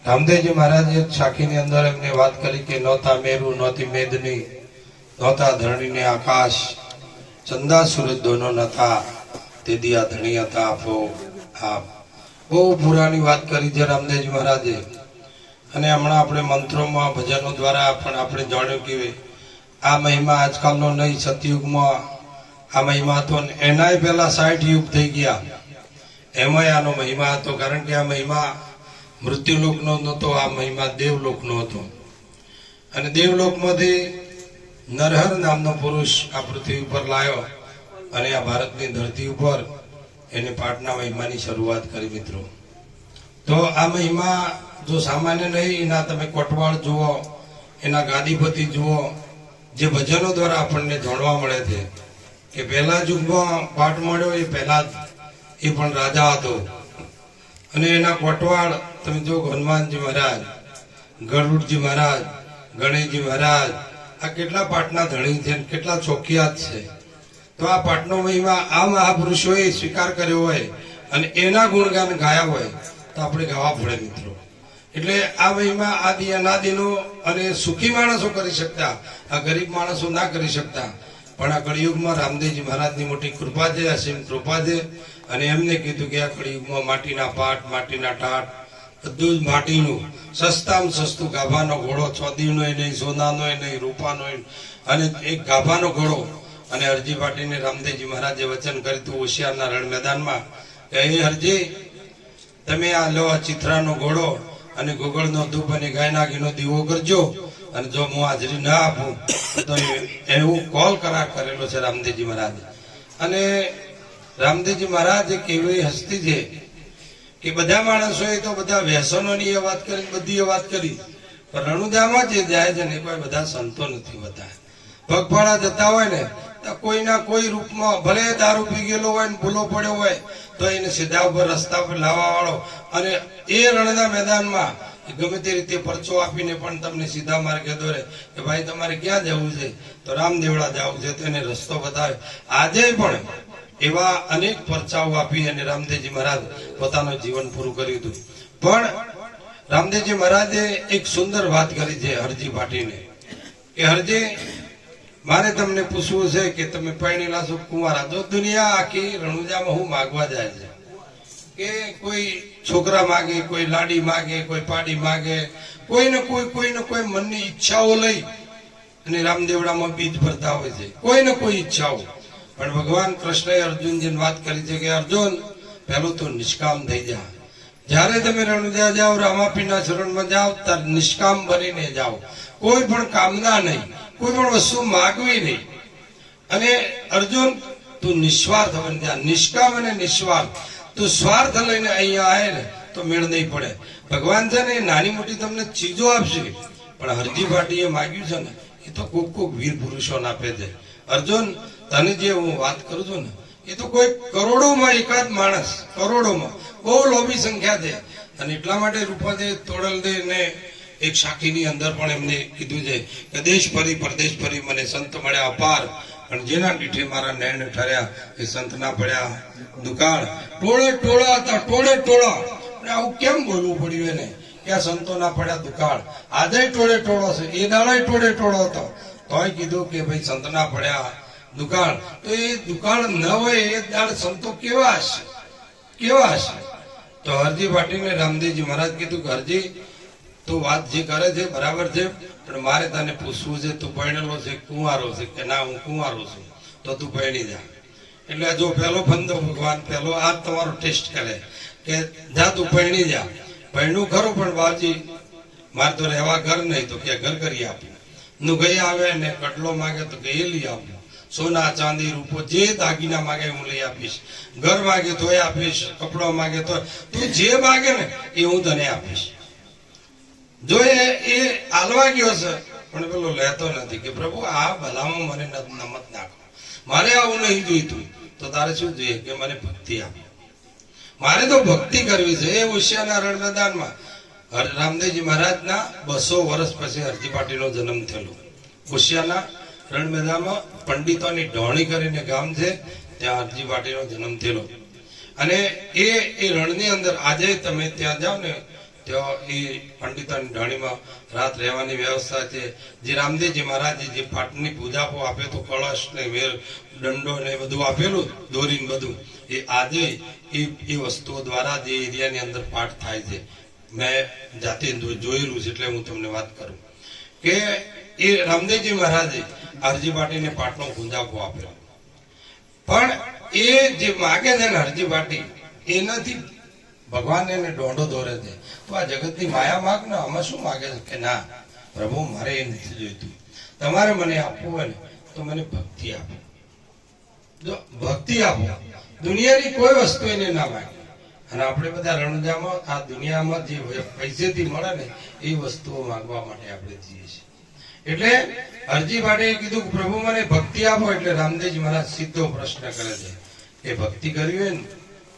રામદેવજી મહારાજે સાખીની અંદર એમને વાત કરી કે નહોતા મેરુ નહોતી મેદની નહોતા ધરણીને આકાશ ચંદા સૂરજ દોનો નતા તે દિયા ધણી હતા આપો આપ બહુ પુરાની વાત કરી છે રામદેવજી મહારાજે। અને હમણાં આપણે મંત્રોમાં ભજનો દ્વારા પણ આપણે જાણ્યું કે આ મહિમા આજકાલનો નહીં, સતયુગમાં આ મહિમા હતો, એનાય પહેલા 60 યુગ થઈ ગયા એમાંય આનો મહિમા હતો, કારણ કે આ મહિમા મૃત્યુલોકનો નહોતો, આ મહિમા દેવલોકનો હતો। અને દેવલોકમાંથી નરહર નામનો પુરુષ આ પૃથ્વી ઉપર લાયો અને આ ભારતની ધરતી ઉપર એને પાઠના મહિમાની શરૂઆત કરી મિત્રો। તો આ મહિમા જો સામાન્ય નહીં, એના તમે કોટવાળ જુઓ, એના ગાદીપતિ જુઓ, જે ભજનો દ્વારા આપણને જાણવા મળે છે કે પહેલા યુગમાં પાઠ મળ્યો એ પહેલા એ પણ રાજા હતો અને એના કોટવાળ તમે જો હનુમાનજી મહારાજ, ગરુડજી મહારાજ, ગણેશજી મહારાજ, આ કેટલા પાઠના ધણી છે, કેટલા ચોકિયાત છે। તો આ પાઠનો મહિમા આ મહાપુરુષોએ સ્વીકાર કર્યો હોય અને એના ગુણગાન ગાયા હોય તો આપણે ગાવા પડે મિત્રો। એટલે આ મહિમા આદિ અનાદિનો અને સુખી માણસો કરી શકતા, આ ગરીબ માણસો ના કરી શકતા, પણ આ કળિયુગમાં રામદેવજી મહારાજની મોટી કૃપા છે, અસીમ કૃપા છે। અને એમને કીધું કે આ કળિયુગમાં માટીના પાટ, માટીના ટાટ, બધું જ માટીનું, સસ્તામાં સસ્તું ગાભાનો ઘોડો, ચોદીનો નહીં, સોનાનો નહીં, રૂપાનો, અને એક ગાભાનો ઘોડો। અને હરજી પાટીને રામદેવજી મહારાજે વચન કર્યું હતું હોશિયારના રણ મેદાનમાં કે હે હરજી, તમે આ લો આ ચિત્રાનો ઘોડો અને ગુગળનો ધૂપ અને ગાયના ઘીનો દીવો કરજો, અને જો હું હાજરી ના આપું તો એવું કોલ કરાર કરેલો છે રામદેવજી મહારાજ। અને રામદેવજી મહારાજ એક એવી હસ્તી છે કે બધા માણસોએ તો બધા વ્યસનોની વાત કરી, બધી વાત કરી, પણ રણુજામાં જે જાય છે ને કોઈ બધા સંતો નથી હોતા। પગપાળા જતા હોય ને તો કોઈના કોઈ રૂપમાં ભલે દારૂ પી ગયેલો હોય ને ભૂલો પડ્યો હોય તો એને સીધા ઉપર રસ્તા પર લાવવા વાળો, અને એ રણના મેદાનમાં ગમે તે રીતે પરચો આપીને પણ તમને સીધા માર્ગે દોરે કે ભાઈ તમારે ક્યાં જવું છે, તો રામદેવડા જવું છે, તો એને રસ્તો બતાવે। આજે પણ એવા અનેક પરચાઓ આપી અને રામદેવજી મહારાજ પોતાનું જીવન પૂરું કર્યું હતું। પણ રામદેવજી મહારાજે એક સુંદર વાત કરી છે હરજી પાટીને કે હરજી, મારે તમને પૂછવું છે કે તમે પરણેલા છો કુંવારા, જો દુનિયા આખી રણુજામાં હું માગવા જાય છે કે કોઈ છોકરા માગે, કોઈ લાડી માગે, કોઈ પાડી માગે, કોઈને કોઈ મનની ઈચ્છાઓ લઈ અને રામદેવડામાં બીજ ભરતા હોય છે, કોઈને કોઈ ઈચ્છાઓ। પણ ભગવાન કૃષ્ણએ અર્જુનજીને વાત કરી છે કે અર્જુન, પહેલું તો નિષ્કામ થઈ જા। જ્યારે તમે રણુજા જાઓ, રામાપીરના શરણમાં જાઓ, ત્યારે નિષ્કામ બનીને જાઓ, કોઈ પણ કામના નહીં, કોઈ પણ વસ્તુ માગવી નહીં। અને અર્જુન, તું નિસ્વાર્થ બની જા, નિષ્કામ અને નિસ્વાર્થ। તું સ્વાર્થ લઈને અહીંયા આવે ને તો મેળ નહીં પડે। ભગવાન છે ને નાની મોટી તમને ચીજો આપશે, પણ હરજી પાટીએ માગ્યું છે ને એ તો કોક વીર પુરુષોને આપે છે। અર્જુન, તને જે હું વાત કરું છું ને એ તો કોઈ કરોડોમાં એકાદ માણસ, કરોડોમાં, બહુ લોભી સંખ્યા છે। અને એટલા માટે રૂપાદે તોડલદે ને એક સાખીની અંદર પણ એમને કીધું છે કે દેશ ફરી પરદેશ ફરી મને સંત મળ્યા અપાર, પણ જેના દીઠે મારા નયન ઠર્યા એ સંતના પડ્યા દુકાળ। ટોળે ટોળા હતા, ટોળે ટોળા, આવું કેમ બોલવું પડ્યું એને કે આ સંતોના પડ્યા દુકાળ। આજે ટોળે ટોળો છે, એ દાડા ટોળે ટોળો હતો, તોય કીધું કે ભાઈ સંતના પડ્યા દુકાળ। તો એ દુકાળ ન હોય એ દાડ સંતો કેવા હશે, કેવા હશે? તો હરજી પાટીને રામદેવજી મહારાજ કીધું કે હરજી, તું વાત જે કરે છે બરાબર છે, પણ મારે તને પૂછવું છે, તું પરણેલો છે કુંવારો છે? કે ના, હું કુંવારો છું। તો તું પરણી જા। એટલે જો પહેલો ફંદો ભગવાન પહેલો આ તમારો ટેસ્ટ કરે કે જા તું પરણી જા। પરણ્યું ખરું, પણ બાજી મારે તો રહેવા ઘર નહીં, તો કે ઘર કરી આપ્યું। નું ગઈ આવે ને કટલો માગે તો કે એ લઈ આપ્યું, સોના ચાંદી રૂપો જે દાગીના માગે હું લઈ આપીશ, ઘર માગે તોય આપીશ, કપડો માગે તો, તું જે માગે ને એ હું તને આપીશ। જો એ આલવા ગયો છે પણ પેલો લેતો નથી કે પ્રભુ આ ભલામાં મને નમત નાખો, મારે આવું નહીં જોઈતું, તો તારે શું જોઈએ કે મને ભક્તિ આપો, મારે તો ભક્તિ કરવી છે। એ હોશિયારના રણ મેદાનમાં રામદેવજી મહારાજના 200 વર્ષ પછી હરજી પાટીનો જન્મ થયેલો। હોશિયારના રણ મેદાનમાં પંડિતોની ઢોણી કરીને ગામ છે, ત્યાં હરજી પાટીનો જન્મ થયેલો। અને એ રણની અંદર આજે તમે ત્યાં જાઓ ને ત્યાં એ પંડિતોની ઢાણીમાં રાત રહેવાની વ્યવસ્થા છે. જે રામદેવજી મહારાજે જે પાટની પૂજાપો આપ્યો તો કળશ ને વેર દંડો ને બધું આપેલું દોરીને બધું એ આજે એ વસ્તુઓ દ્વારા જે એરિયાની અંદર પાઠ થાય છે. મેં જાતે જોયેલું છે એટલે હું તમને વાત કરું કે એ રામદેવજી મહારાજે હરજી પાટીને પાટનો પૂજાપો આપેલો. પણ એ જે માગે છે ને હરજી પાટી એનાથી ભગવાન એને દોંડો દોરે છે. તો આ જગતની માયા માગ ને આમાં શું માગે છે કે ના પ્રભુ મારે એ નથી જોઈતું, તમારે મને આપવું હોય ને તો મને ભક્તિ આપો. જો ભક્તિ આપો, દુનિયાની કોઈ વસ્તુ એને ના માગે. અને આપણે બધા રણજામાં આ દુનિયામાં જે પૈસેથી મળે ને એ વસ્તુઓ માંગવા માટે આપણે જઈએ છીએ. એટલે હરજી પાટીએ કીધું કે પ્રભુ મને ભક્તિ આપો. એટલે રામદેવજી મહારાજ સીધો પ્રશ્ન કરે છે કે ભક્તિ કરવી હોય ને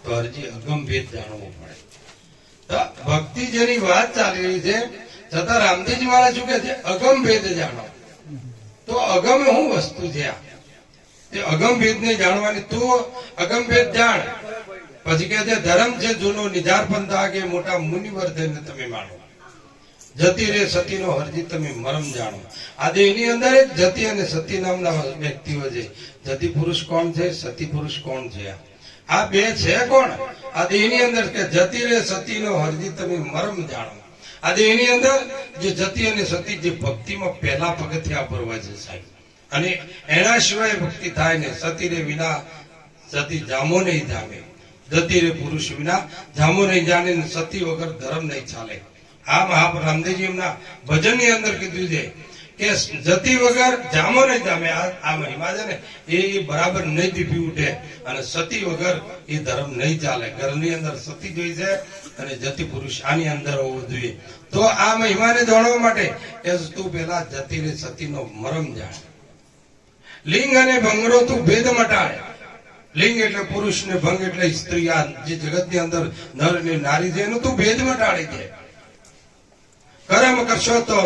તો હરજી અગમ ભેદ જાણવો પડે. તો ભક્તિ જેની વાત ચાલી રહી છે છતાં રામદેવજી મહારાજ શું કે છે અગમ ભેદ જાણો. તો અગમ શું વસ્તુ છે? આ તે અગમ ભેદ ને જાણવાની તું અગમ ભેદ જાણ. પછી કે છે ધર્મ છે જૂનો નિધાર પંથા કે મોટા મુનિવર થઈને તમે માનો. જતી રે સતીનો હરજી તમે મરમ જાણો. આ દેહની અંદર એક જતી અને સતી નામના વ્યક્તિઓ છે. જતી પુરુષ કોણ છે, સતી પુરુષ કોણ છે? આ બે છે કોણ? આ દેહની અંદર કે જતી રે સતીનો હરજી તમે મરમ જાણો. આ દેહની અંદર જે જતી અને સતી જે ભક્તિમાં પહેલા પગથિયા પર હોય છે સાહેબ, અને એના સિવાય ભક્તિ થાય ને સતી રે વિના સતી જામો નહીં જામે. જતી રે પુરુષ વિના જામો નહીં જાણે ને સતી વગર ધર્મ નહીં ચાલે. આ મહાપ્રભુ રામદેવજી એમના ભજનની અંદર કીધું છે કે જતી વગર જામો નહીં જામે. આ મહિમા છે ને એ બરાબર નહીં પીપી ઉઠે અને સતી વગર એ ધર્મ નહીં ચાલે. ઘરની અંદર સતી જોઈ છે અને જતી પુરુષ આની અંદર હોવું જોઈએ. તો આ મહિમાને જાણવા માટે કે તું પેલા જતી રે સતીનો મરમ જાણ. લિંગ અને ભંગડો તું ભેદ મટાડે. લિંગ એટલે પુરુષ ને ભંગ એટલે સ્ત્રી. આ જે જગતની અંદર નર ને નારી છે એનું તું ભેદ મટાડી દે. કર્મ કરશો તો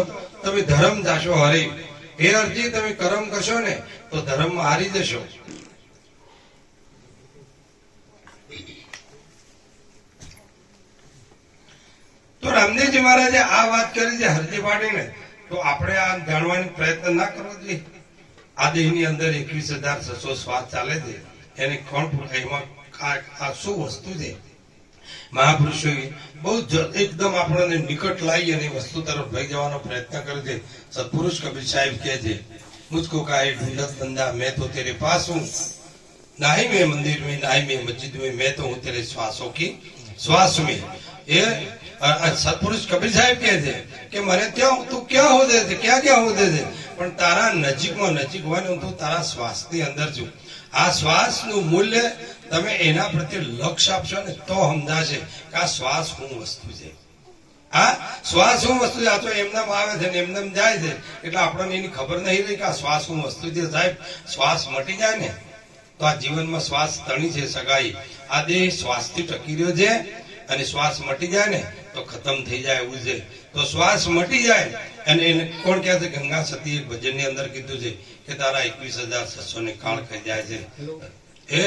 તમે ધર્મ જાશો હરી. એ અરજી તમે કર્મ કરશો ને તો ધર્મ હારી જશો. તો રામદેવજી મહારાજે આ વાત કરી છે હરજી પાટીને. તો આપણે આ જાણવાનો પ્રયત્ન ના કરવો જોઈએ. આ દેહની અંદર 21,600 શ્વાસ ચાલે છે. એને કોણ એમાં આ શું વસ્તુ છે? મહાપુરુષો બહુ એકદમ આપણને નિકટ લાવી અને વસ્તુ તરફ લઈ જવાનો પ્રયત્ન કરે છે. સત્પુરુષ કબીર સાહેબ કહે છે મુझको काहे ढूंढत बंदा मैं तो तेरे पास हूँ, नहीं मैं मंदिर में नहीं मैं मस्जिद में, मैं तो हूँ तेरे श्वासों की श्वास में. ये સત્પુરુષ કબીર સાહેબ કહે છે કે મને ત્યાં તું ક્યાં હોદે છે, ક્યાં ક્યાં હોદે છે, પણ તારા નજીકમાં નજીક હોય ને તું તારા શ્વાસની અંદર છું. આ શ્વાસનું મૂલ્ય તમે એના પ્રત્યે લક્ષ્ય આપશો ને તો સમજાશે કે આ શ્વાસ શું વસ્તુ છે. આ શ્વાસ શું વસ્તુ છે? આ તો એમનામ આવે છે ને એમનામ જાય છે એટલે આપણને એની ખબર નહીં રહી કે આ શ્વાસ શું વસ્તુ છે. સાહેબ શ્વાસ મટી જાય ને તો આ જીવનમાં શ્વાસ તણી છે સગાઈ. આ દેહ શ્વાસથી ટકી રહ્યો છે અને શ્વાસ મટી જાય ને તો ખતમ થઈ જાય એવું છે. તો શ્વાસ મટી જાય અને એને કોણ કહે છે? ગંગા સતી એક ભજનની અંદર કીધું છે કે તારા 21,600 ને કાળ ખાઈ જાય છે. એ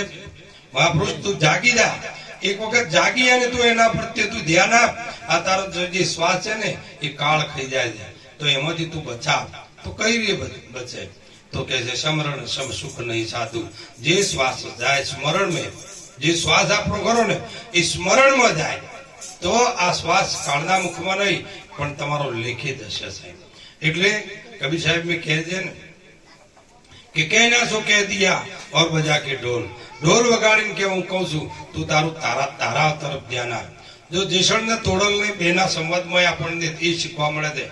મહાપુરુષ તું જાગી જા. એક વખત જાગી અને તું એના પ્રત્યે તું ધ્યાન આપ. આ તારો જે શ્વાસ છે ને એ કાળ ખાઈ જાય છે તો એમાંથી તું બચા. તો કઈ રીતે બચે? તો કે છે સ્મરણ સમ સુખ નહીં સાધુ. જે શ્વાસ જાય સ્મરણ में, જે શ્વાસ આપણો કરો ને એ સ્મરણમાં જાય તો આ શ્વાસ કાળના મુખમાં નહીં પણ તમારો લેખિત હશે સાહેબ. એટલે કબીર સાહેબ મેં કહે છે ને કે કહેના સો કહે દિયા ઓર બજા કે ઢોલ. ઢોલ વગાડીને કે હું કહું છું તું તારું તારા તરફ ધ્યાન આપ. જો જેસણ ને તોડલ ને બેના સંવાદમાં આપણને એ શીખવા મળે છે